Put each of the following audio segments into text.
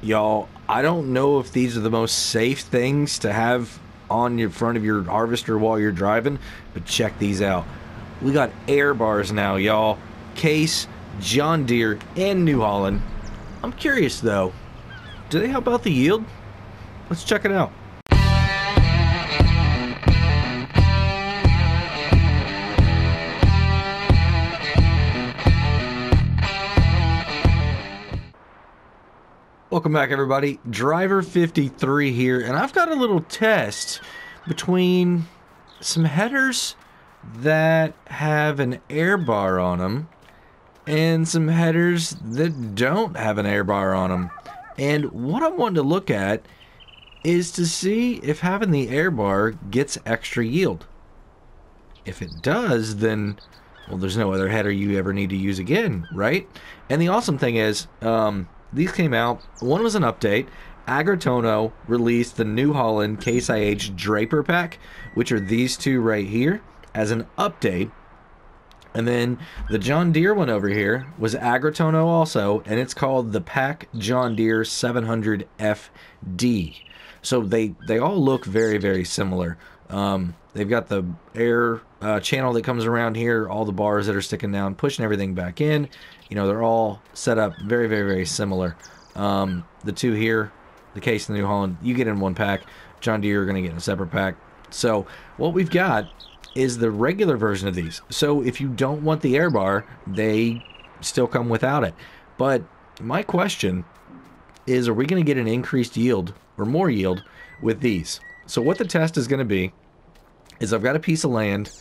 Y'all, I don't know if these are the most safe things to have on your front of your harvester while you're driving, but check these out. We got air bars now, y'all. Case, John Deere, and New Holland. I'm curious though, do they help out the yield? Let's check it out. Welcome back, everybody. Driver 53 here, and I've got a little test between some headers that have an air bar on them and some headers that don't have an air bar on them. And what I wanted to look at is to see if having the air bar gets extra yield. If it does, then, well, there's no other header you ever need to use again, right? And the awesome thing is, these came out. One was an update. Agro Tonho released the New Holland Case IH Drapper pack, which are these two right here, as an update. And then the John Deere one over here was Agro Tonho also, and it's called the Pack John Deere 700 FD. So they all look very, very similar. They've got the air channel that comes around here, all the bars that are sticking down, pushing everything back in. You know, they're all set up very, very, very similar. The two here, the Case and the New Holland, you get in one pack. John Deere are going to get in a separate pack. So what we've got is the regular version of these. So if you don't want the air bar, they still come without it. But my question is, are we going to get an increased yield or more yield with these? So what the test is going to be is I've got a piece of land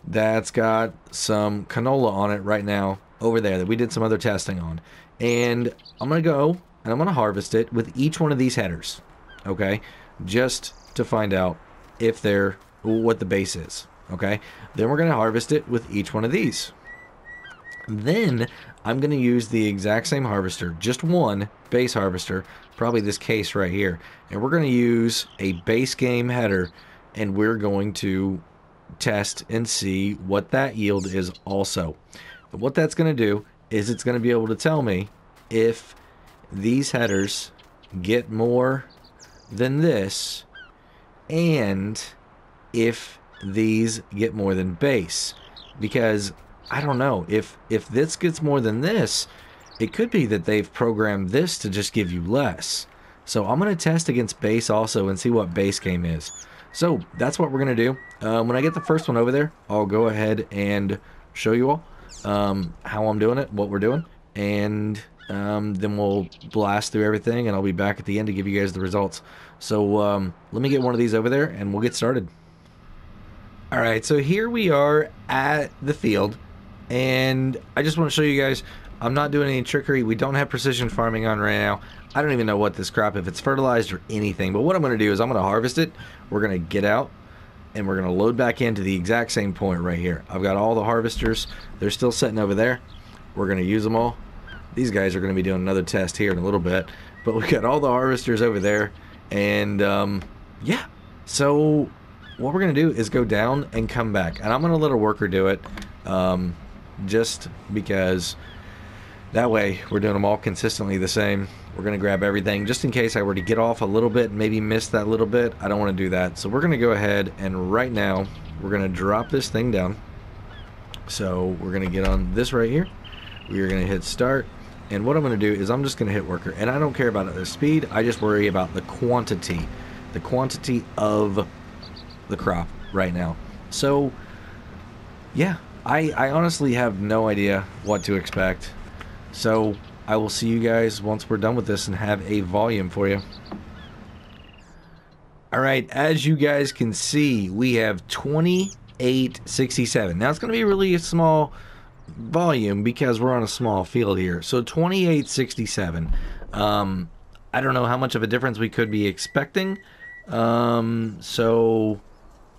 that's got some canola on it right now over there that we did some other testing on. And I'm going to go and I'm going to harvest it with each one of these headers, okay? Just to find out if they're, what the base is, okay? Then we're going to harvest it with each one of these. Then I'm going to use the exact same harvester, just one base harvester, probably this Case right here. And we're going to use a base game header, and we're going to test and see what that yield is also. And what that's going to do is it's going to be able to tell me if these headers get more than this and if these get more than base. Because I don't know, if this gets more than this, it could be that they've programmed this to just give you less. So I'm going to test against base also and see what base game is. So that's what we're going to do. When I get the first one over there, I'll go ahead and show you all how I'm doing it, what we're doing, and then we'll blast through everything, and I'll be back at the end to give you guys the results. So let me get one of these over there, and we'll get started. Alright, so here we are at the field, and I just want to show you guys, I'm not doing any trickery. We don't have precision farming on right now. I don't even know what this crop, if it's fertilized or anything, but what I'm going to do is I'm going to harvest it. We're going to get out, and we're going to load back into the exact same point right here. I've got all the harvesters. They're still sitting over there. We're going to use them all. These guys are going to be doing another test here in a little bit, but we've got all the harvesters over there, and yeah. So what we're going to do is go down and come back, and I'm going to let a worker do it, just because that way we're doing them all consistently the same. We're going to grab everything just in case I were to get off a little bit and maybe miss that little bit. I don't want to do that. So we're going to go ahead and right now we're going to drop this thing down. So we're going to get on this right here. We are going to hit start. And what I'm going to do is I'm just going to hit worker. And I don't care about the speed. I just worry about the quantity. The quantity of the crop right now. So yeah, I honestly have no idea what to expect. So I will see you guys once we're done with this and have a volume for you. Alright, as you guys can see, we have 2867. Now it's going to be really a small volume because we're on a small field here. So 2867. I don't know how much of a difference we could be expecting. So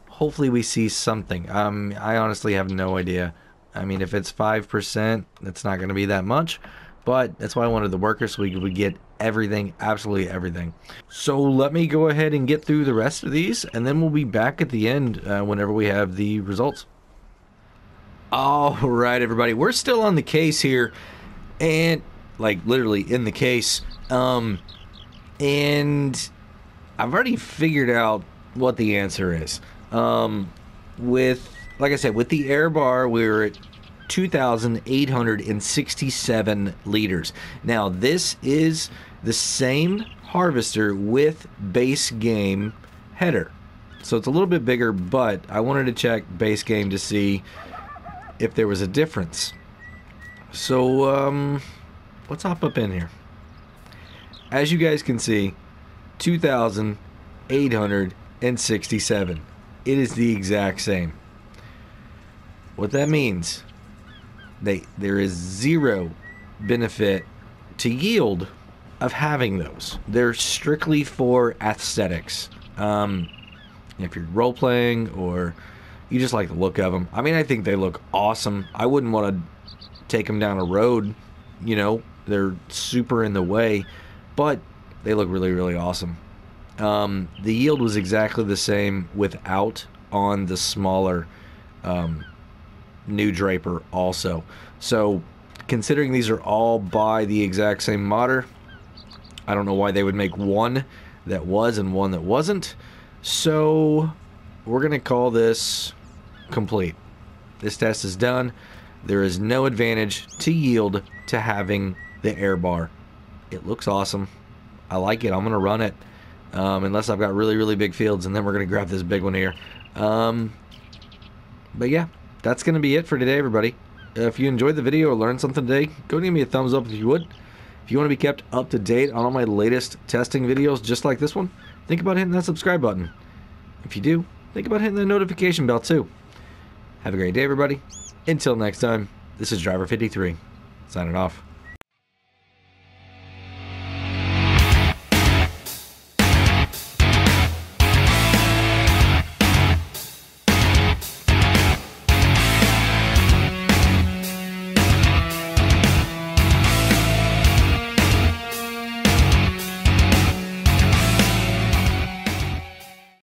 hopefully we see something. I honestly have no idea. I mean, if it's 5%, it's not going to be that much. But that's why I wanted the worker, so we would get everything, absolutely everything. So let me go ahead and get through the rest of these, and then we'll be back at the end whenever we have the results. All right, everybody, we're still on the Case here, and like literally in the Case. And I've already figured out what the answer is. Like I said, with the air bar, we're at 2,867 liters. Now, this is the same harvester with base game header. So it's a little bit bigger, but I wanted to check base game to see if there was a difference. So, let's hop up in here. As you guys can see, 2,867. It is the exact same. What that means, there is zero benefit to yield of having those. They're strictly for aesthetics. If you're role playing or you just like the look of them. I mean, I think they look awesome. I wouldn't want to take them down a road. You know, they're super in the way, but they look really, really awesome. The yield was exactly the same without on the smaller new Drapper also. So considering these are all by the exact same modder, I don't know why they would make one that was and one that wasn't. So we're going to call this complete. This test is done. There is no advantage to yield to having the air bar. It looks awesome. I like it. I'm going to run it. Unless I've got really, really big fields, and then we're going to grab this big one here. But yeah, that's going to be it for today, everybody. If you enjoyed the video or learned something today, go give me a thumbs up if you would. If you want to be kept up to date on all my latest testing videos just like this one, think about hitting that subscribe button. If you do, think about hitting the notification bell too. Have a great day, everybody. Until next time, this is Driver 53, signing off.